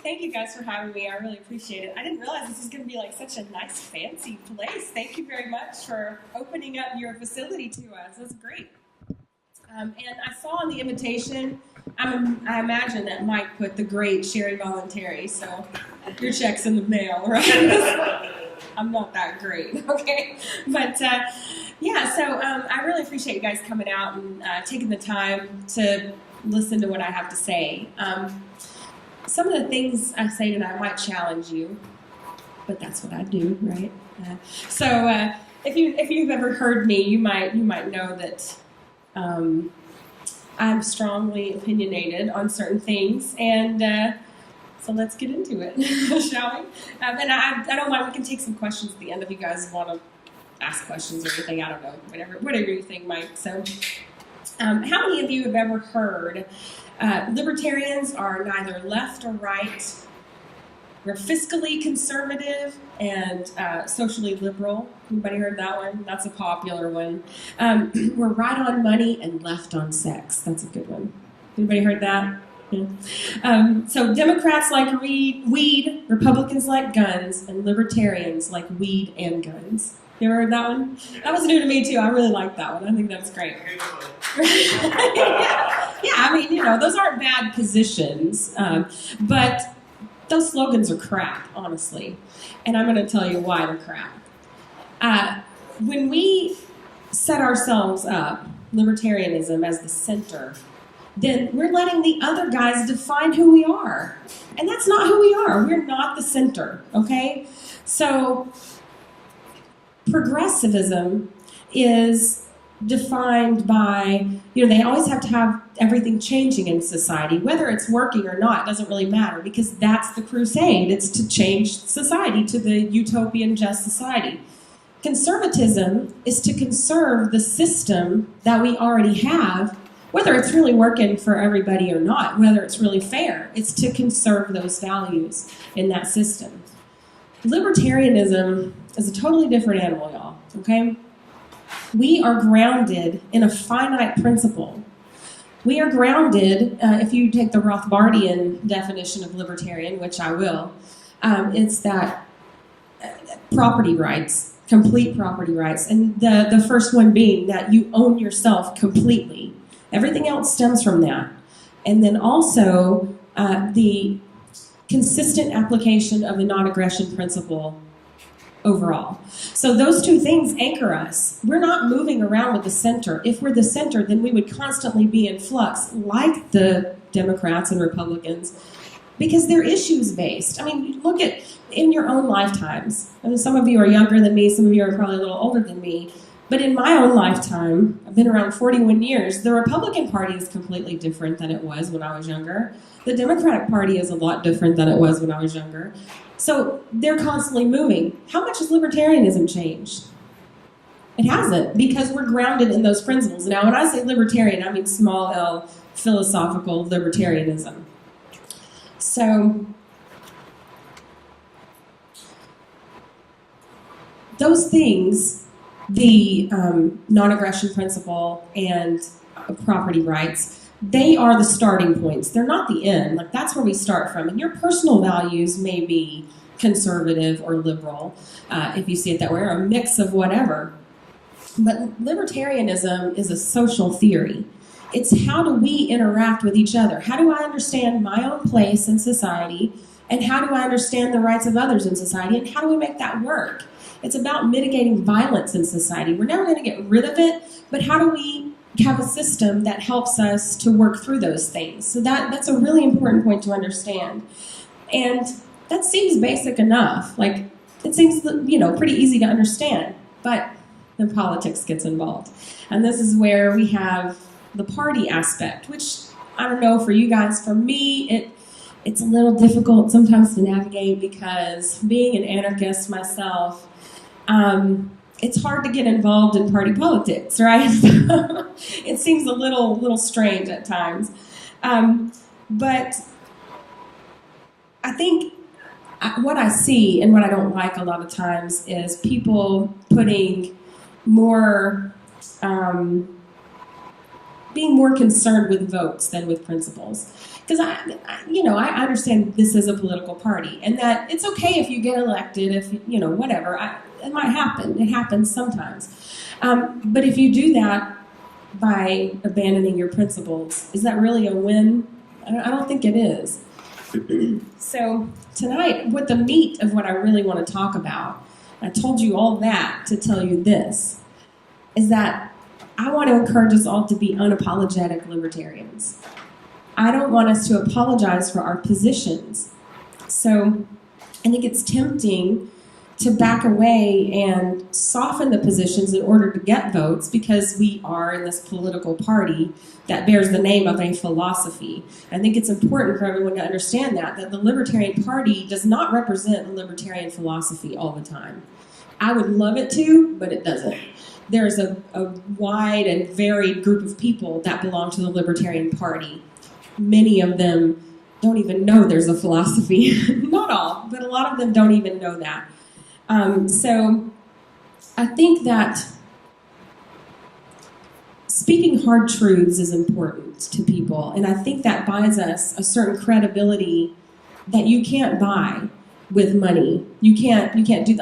Thank you guys for having me. I really appreciate it. I didn't realize this was going to be like such a nice, fancy place. Thank you very much for opening up your facility to us. That's great. And I saw in the invitation, I imagine that Mike put the great Sherry Voluntary, so your check's in the mail, right? I'm not that great, okay? But yeah, so I really appreciate you guys coming out and taking the time to listen to what I have to say. Some of the things I say tonight might challenge you, but that's what I do, right? So if you've ever heard me, you might know that I'm strongly opinionated on certain things, and so let's get into it, shall we? And I don't mind. We can take some questions at the end if you guys want to ask questions or anything. I don't know, whatever you think, Mike. So, how many of you have ever heard libertarians are neither left or right? We're fiscally conservative and socially liberal. Anybody heard that one? That's a popular one. We're right on money and left on sex. That's a good one. Anybody heard that? Yeah. So Democrats like weed, Republicans like guns, and libertarians like weed and guns. You ever heard that one? That was new to me too. I really like that one. I think that's great. Yeah, I mean, those aren't bad positions, but those slogans are crap, honestly. And I'm going to tell you why they're crap. When we set ourselves up, libertarianism, as the center, then we're letting the other guys define who we are. And that's not who we are. We're not the center, okay? So progressivism is defined by, they always have to have everything changing in society. Whether it's working or not doesn't really matter, because that's the crusade. It's to change society to the utopian just society. Conservatism is to conserve the system that we already have, whether it's really working for everybody or not, whether it's really fair. It's to conserve those values in that system. Libertarianism is a totally different animal, y'all, okay? We are grounded in a finite principle. We are grounded, if you take the Rothbardian definition of libertarian, which I will, it's that property rights, complete property rights, and the first one being that you own yourself completely. Everything else stems from that. And then also the consistent application of the non-aggression principle overall. So those two things anchor us. We're not moving around with the center. If we're the center, then we would constantly be in flux, like the Democrats and Republicans, because they're issues-based. I mean, look at in your own lifetimes. I mean, some of you are younger than me, some of you are probably a little older than me, but in my own lifetime, I've been around 41 years, the Republican Party is completely different than it was when I was younger. The Democratic Party is a lot different than it was when I was younger. So they're constantly moving. How much has libertarianism changed? It hasn't, because we're grounded in those principles. Now, when I say libertarian, I mean small L, philosophical libertarianism. So those things, the non-aggression principle and property rights, they are the starting points. They're not the end. Like, that's where we start from. And your personal values may be conservative or liberal, if you see it that way, or a mix of whatever. But libertarianism is a social theory. It's how do we interact with each other? How do I understand my own place in society? And how do I understand the rights of others in society? And how do we make that work? It's about mitigating violence in society. We're never going to get rid of it, but how do we have a system that helps us to work through those things? So that's a really important point to understand. And that seems basic enough. Like, it seems, pretty easy to understand, but then politics gets involved. And this is where we have the party aspect, which, I don't know, for you guys, for me, it's a little difficult sometimes to navigate, because being an anarchist myself, it's hard to get involved in party politics, right? It seems a little strange at times. But I think what I see and what I don't like a lot of times is people putting more being more concerned with votes than with principles. Because I understand this is a political party, and that it's okay if you get elected, if whatever. It might happen. It happens sometimes. But if you do that by abandoning your principles, is that really a win? I don't think it is. So tonight, what the meat of what I really want to talk about, I told you all that to tell you this, is that I want to encourage us all to be unapologetic libertarians. I don't want us to apologize for our positions. So I think it's tempting to back away and soften the positions in order to get votes because we are in this political party that bears the name of a philosophy. I think it's important for everyone to understand that the Libertarian Party does not represent the libertarian philosophy all the time. I would love it to, but it doesn't. There's a wide and varied group of people that belong to the Libertarian Party. Many of them don't even know there's a philosophy. Not all, but a lot of them don't even know that. So I think that speaking hard truths is important to people, and I think that buys us a certain credibility that you can't buy with money. You can't do,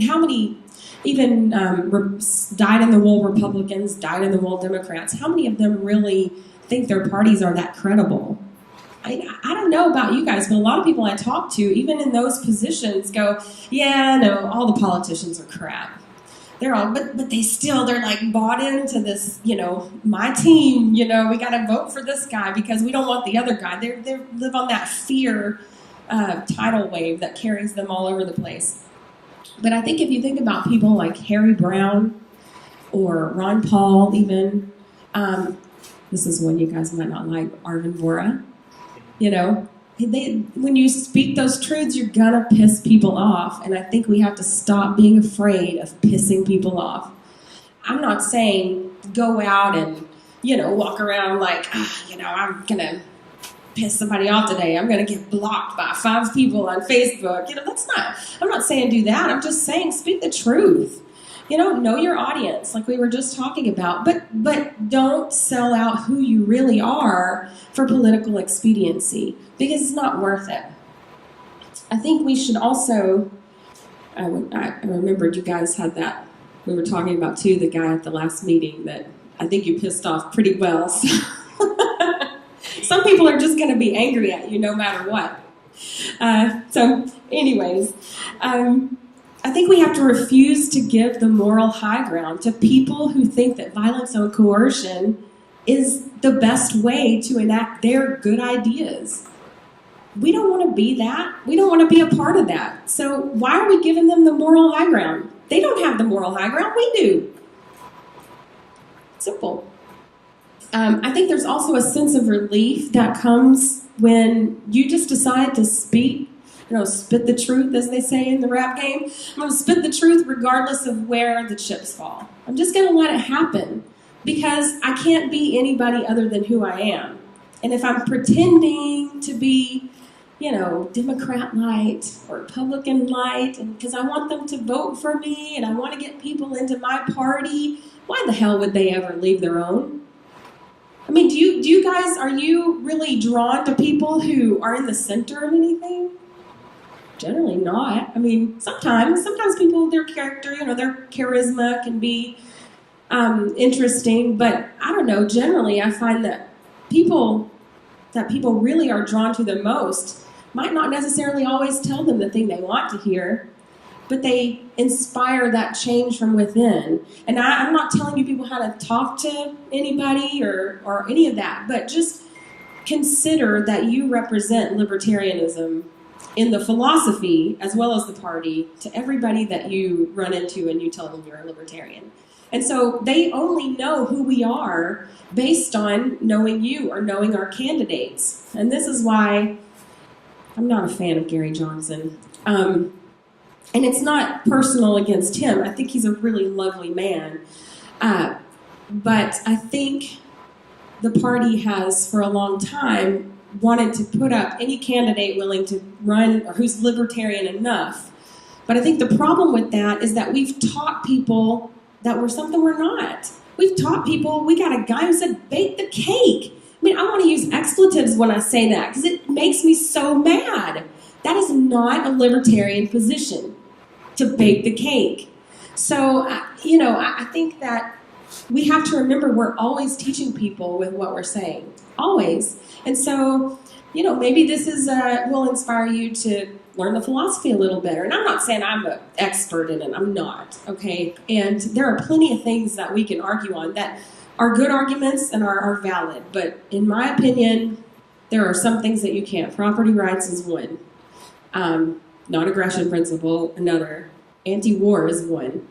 how many even dyed-in-the-wool Republicans, dyed-in-the-wool Democrats, how many of them really think their parties are that credible? I don't know about you guys, but a lot of people I talk to, even in those positions, go, yeah, no, all the politicians are crap. They're all, but they're like bought into this, my team, we got to vote for this guy because we don't want the other guy. They live on that fear tidal wave that carries them all over the place. But I think if you think about people like Harry Brown or Ron Paul even, this is one you guys might not like, Arvin Vora. When you speak those truths, you're gonna piss people off, and I think we have to stop being afraid of pissing people off. I'm not saying go out and, walk around like, I'm gonna piss somebody off today. I'm gonna get blocked by 5 people on Facebook. I'm not saying do that. I'm just saying speak the truth. Know your audience, like we were just talking about, but don't sell out who you really are for political expediency, because it's not worth it. I think we should also, I remembered you guys had that, we were talking about too, the guy at the last meeting that I think you pissed off pretty well. So some people are just going to be angry at you no matter what. So anyways, I think we have to refuse to give the moral high ground to people who think that violence and coercion is the best way to enact their good ideas. We don't want to be that. We don't want to be a part of that. So why are we giving them the moral high ground? They don't have the moral high ground. We do. Simple. I think there's also a sense of relief that comes when you just decide to speak, spit the truth, as they say in the rap game. I'm going to spit the truth regardless of where the chips fall. I'm just going to let it happen because I can't be anybody other than who I am. And if I'm pretending to be, Democrat light or Republican light, and because I want them to vote for me and I want to get people into my party, why the hell would they ever leave their own? I mean, do you guys, are you really drawn to people who are in the center of anything? Generally not. I mean, sometimes people, their character, their charisma can be interesting, but I don't know, generally I find that people really are drawn to the most might not necessarily always tell them the thing they want to hear, but they inspire that change from within. And I'm not telling you people how to talk to anybody or any of that, but just consider that you represent libertarianism in the philosophy as well as the party to everybody that you run into and you tell them you're a libertarian. And so they only know who we are based on knowing you or knowing our candidates. And this is why I'm not a fan of Gary Johnson. And it's not personal against him. I think he's a really lovely man. But I think the party has, for a long time, wanted to put up any candidate willing to run or who's libertarian enough. But I think the problem with that is that we've taught people that we're something we're not. We've taught people, we got a guy who said, bake the cake. I mean, I want to use expletives when I say that because it makes me so mad. That is not a libertarian position, to bake the cake. So, I think that we have to remember we're always teaching people with what we're saying. Always. And so, maybe this will inspire you to learn the philosophy a little better. And I'm not saying I'm an expert in it. I'm not, okay? And there are plenty of things that we can argue on that are good arguments and are valid. But in my opinion, there are some things that you can't. Property rights is one. Non-aggression principle, another. Anti-war is one.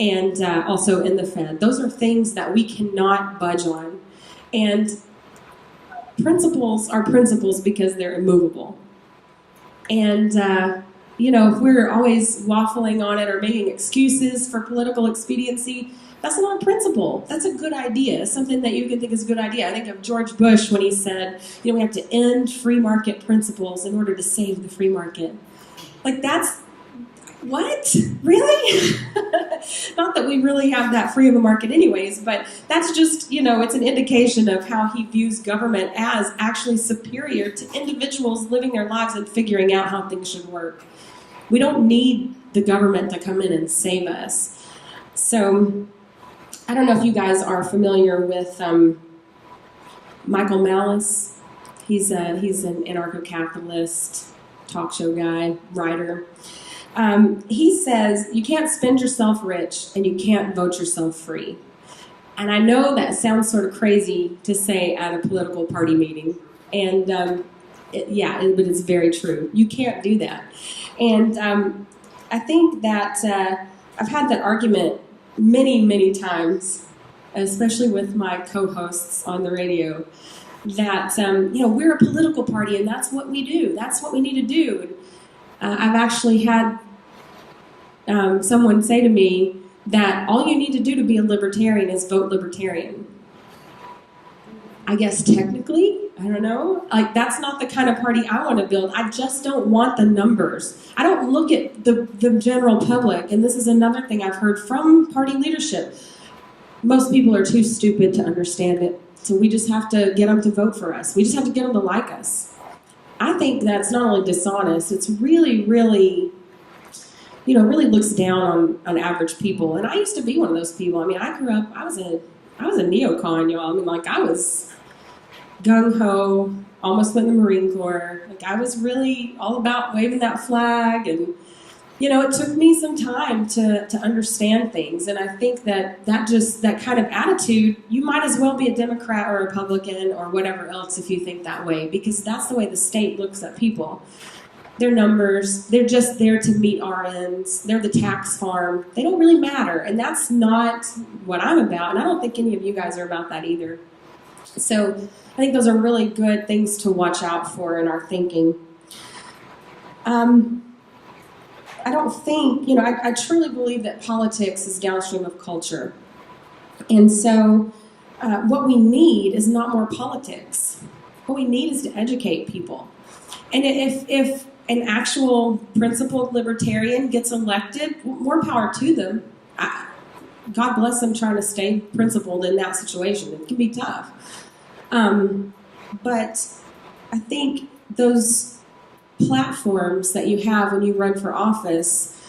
And also in the Fed. Those are things that we cannot budge on. And principles are principles because they're immovable. And, if we're always waffling on it or making excuses for political expediency, that's not a principle. That's a good idea, something that you can think is a good idea. I think of George Bush when he said, we have to end free market principles in order to save the free market. Like, that's, what? Really? Not that we really have that free of a market anyways, but that's just, it's an indication of how he views government as actually superior to individuals living their lives and figuring out how things should work. We don't need the government to come in and save us. So, I don't know if you guys are familiar with Michael Malice. He's an anarcho-capitalist talk show guy, writer. He says, you can't spend yourself rich and you can't vote yourself free. And I know that sounds sort of crazy to say at a political party meeting. And but it's very true. You can't do that. And I think that I've had that argument many, many times, especially with my co-hosts on the radio, that, we're a political party and that's what we do. That's what we need to do. I've actually had someone say to me that all you need to do to be a libertarian is vote libertarian. I guess technically, I don't know. Like, that's not the kind of party I want to build. I just don't want the numbers. I don't look at the general public, and this is another thing I've heard from party leadership. Most people are too stupid to understand it, so we just have to get them to vote for us. We just have to get them to like us. I think that's not only dishonest, it's really, really, really looks down on average people. And I used to be one of those people. I mean, I grew up, I was a neocon, y'all. I mean, like, I was gung-ho, almost went in the Marine Corps. Like, I was really all about waving that flag. And, it took me some time to understand things. And I think that kind of attitude, you might as well be a Democrat or a Republican or whatever else if you think that way, because that's the way the state looks at people. They're numbers. They're just there to meet our ends. They're the tax farm. They don't really matter. And that's not what I'm about. And I don't think any of you guys are about that either. So I think those are really good things to watch out for in our thinking. I don't think, I truly believe that politics is downstream of culture. And so what we need is not more politics. What we need is to educate people. And if an actual principled libertarian gets elected, more power to them. God bless them trying to stay principled in that situation. It can be tough. But I think those platforms that you have when you run for office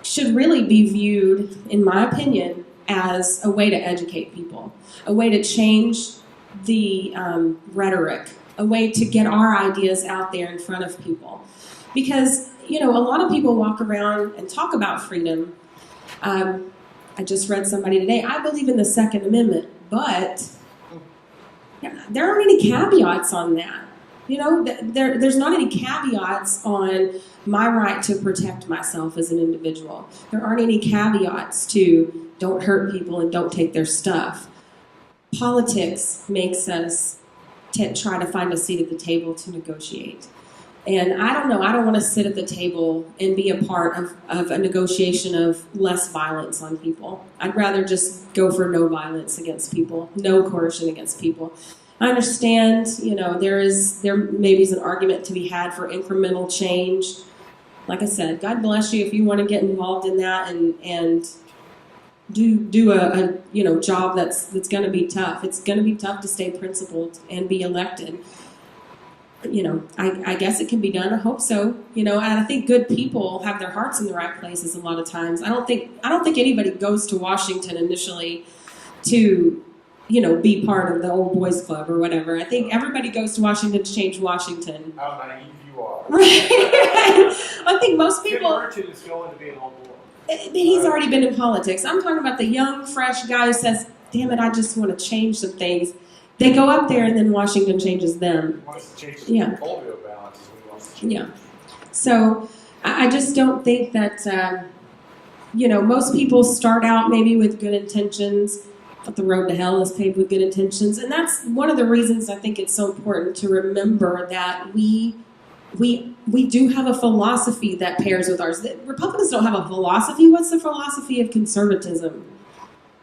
should really be viewed, in my opinion, as a way to educate people, a way to change the rhetoric, a way to get our ideas out there in front of people. Because, a lot of people walk around and talk about freedom. I just read somebody today, I believe in the Second Amendment, but there aren't any caveats on that. There's not any caveats on my right to protect myself as an individual. There aren't any caveats to don't hurt people and don't take their stuff. Politics makes us try to find a seat at the table to negotiate. And I don't know, I don't want to sit at the table and be a part of a negotiation of less violence on people. I'd rather just go for no violence against people, no coercion against people. I understand, there maybe is an argument to be had for incremental change. Like I said, God bless you if you want to get involved in that and do a job that's going to be tough. It's going to be tough to stay principled and be elected. I guess it can be done. I hope so. And I think good people have their hearts in the right places a lot of times. I don't think anybody goes to Washington initially to be part of the old boys club or whatever. I think everybody goes to Washington to change Washington. How naive you are. Right. I think most people. Tim Burchett is going to be an old boy. He's already been in politics. I'm talking about the young, fresh guy who says, "Damn it, I just want to change some things." They go up there, and then Washington changes them. He wants to change the portfolio balance. Is what he wants to change. Yeah. So I just don't think that most people start out maybe with good intentions, but the road to hell is paved with good intentions, and that's one of the reasons I think it's so important to remember that we do have a philosophy that pairs with ours. The Republicans don't have a philosophy. What's the philosophy of conservatism?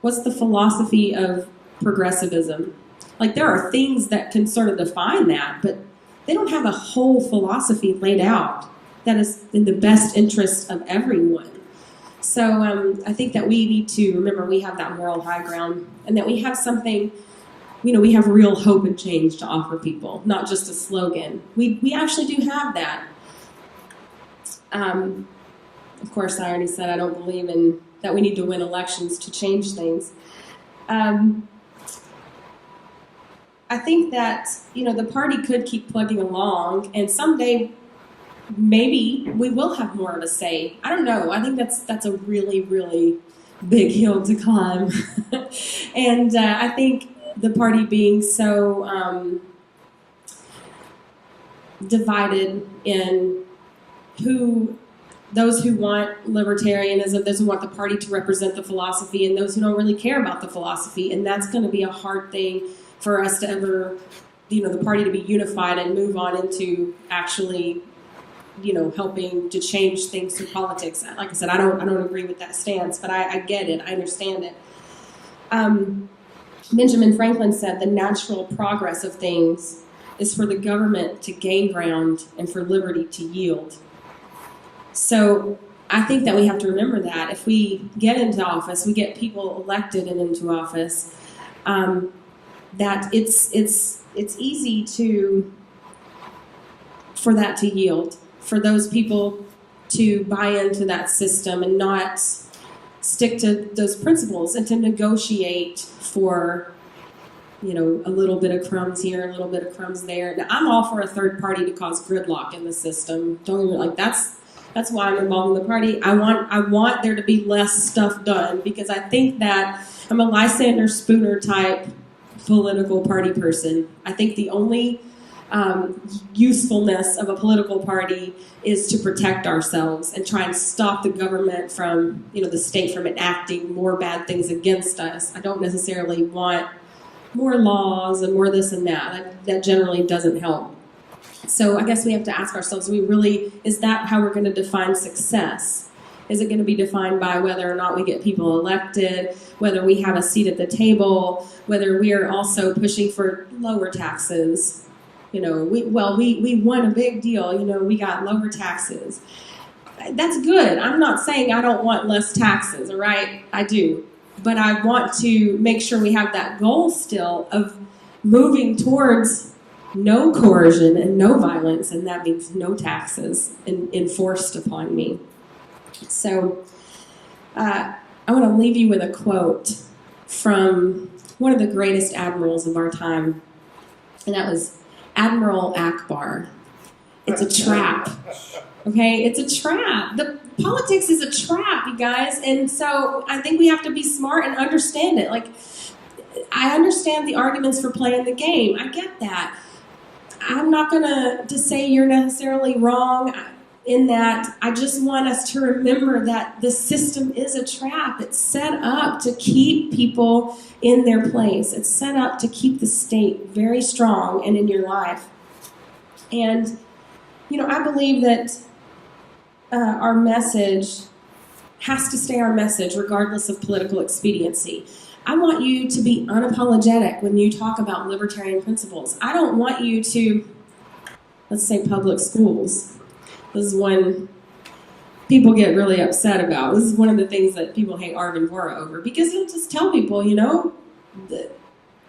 What's the philosophy of progressivism? Like, there are things that can sort of define that, but they don't have a whole philosophy laid out that is in the best interest of everyone. So I think that we need to remember we have that moral high ground, and that we have something, we have real hope and change to offer people, not just a slogan. We actually do have that. Of course, I already said I don't believe in that we need to win elections to change things. I think that, the party could keep plugging along, and someday maybe we will have more of a say. I don't know. I think that's a really, really big hill to climb. And I think the party being so divided in those who want libertarianism, those who want the party to represent the philosophy, and those who don't really care about the philosophy. And that's going to be a hard thing for us to ever, the party to be unified and move on into actually, helping to change things through politics. Like I said, I don't agree with that stance, but I get it. I understand it. Benjamin Franklin said the natural progress of things is for the government to gain ground and for liberty to yield. So I think that we have to remember that if we get into office, we get people elected and into office, that it's easy for that to yield, for those people to buy into that system and not stick to those principles and to negotiate for, a little bit of crumbs here, a little bit of crumbs there. Now, I'm all for a third party to cause gridlock in the system. Don't even that's why I'm involved in the party. I want there to be less stuff done, because I think that I'm a Lysander Spooner type political party person. I think the only usefulness of a political party is to protect ourselves and try and stop the government from, the state from enacting more bad things against us. I don't necessarily want more laws and more this and that. That generally doesn't help. So I guess we have to ask ourselves, is that how we're going to define success? Is it going to be defined by whether or not we get people elected, whether we have a seat at the table, whether we are also pushing for lower taxes? We won a big deal. We got lower taxes. That's good. I'm not saying I don't want less taxes, all right? I do. But I want to make sure we have that goal still of moving towards no coercion and no violence, and that means no taxes enforced upon me. So I want to leave you with a quote from one of the greatest admirals of our time, and that was Admiral Akbar. It's a trap. Okay, it's a trap. The politics is a trap, you guys, and so I think we have to be smart and understand it. Like, I understand the arguments for playing the game. I get that. I'm not going to say you're necessarily wrong in that. I just want us to remember that the system is a trap. It's set up to keep people in their place. It's set up to keep the state very strong and in your life. And, I believe that our message has to stay our message regardless of political expediency. I want you to be unapologetic when you talk about libertarian principles. I don't want you to, let's say, public schools. This is one people get really upset about. This is one of the things that people hate Arvin Vora over, because he'll just tell people, that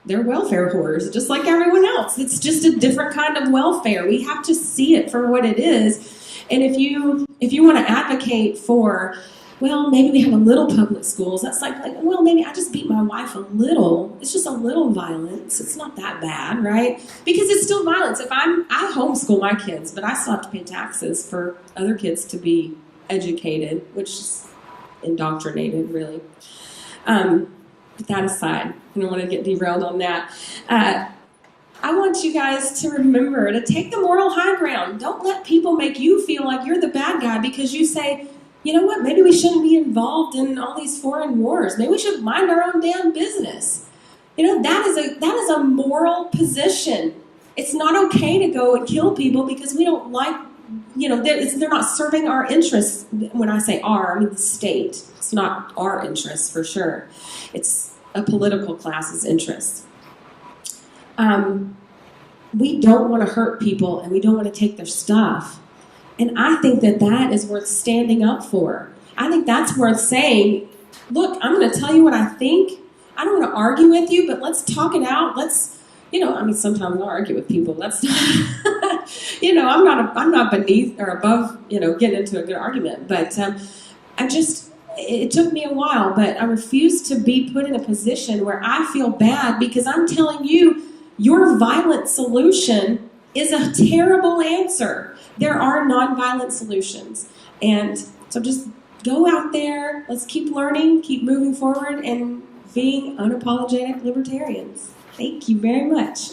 they're welfare whores, just like everyone else. It's just a different kind of welfare. We have to see it for what it is. And if you want to advocate for, well, maybe we have a little public schools, that's like, well, maybe I just beat my wife a little. It's just a little violence. It's not that bad, right? Because it's still violence. I homeschool my kids, but I still have to pay taxes for other kids to be educated, which is indoctrinated, really. Put that aside. I don't want to get derailed on that. I want you guys to remember to take the moral high ground. Don't let people make you feel like you're the bad guy because you say, you know what, maybe we shouldn't be involved in all these foreign wars. Maybe we should mind our own damn business. That is a moral position. It's not okay to go and kill people because we don't like, they're not serving our interests. When I say our, I mean the state. It's not our interests for sure. It's a political class's interests. We don't want to hurt people and we don't want to take their stuff. And I think that is worth standing up for. I think that's worth saying, look, I'm going to tell you what I think. I don't want to argue with you, but let's talk it out. Sometimes I'll argue with people. Let's not, I'm not beneath or above, getting into a good argument. But it took me a while, but I refuse to be put in a position where I feel bad because I'm telling you, your violent solution is a terrible answer. There are nonviolent solutions. And so just go out there. Let's keep learning, keep moving forward, and being unapologetic libertarians. Thank you very much.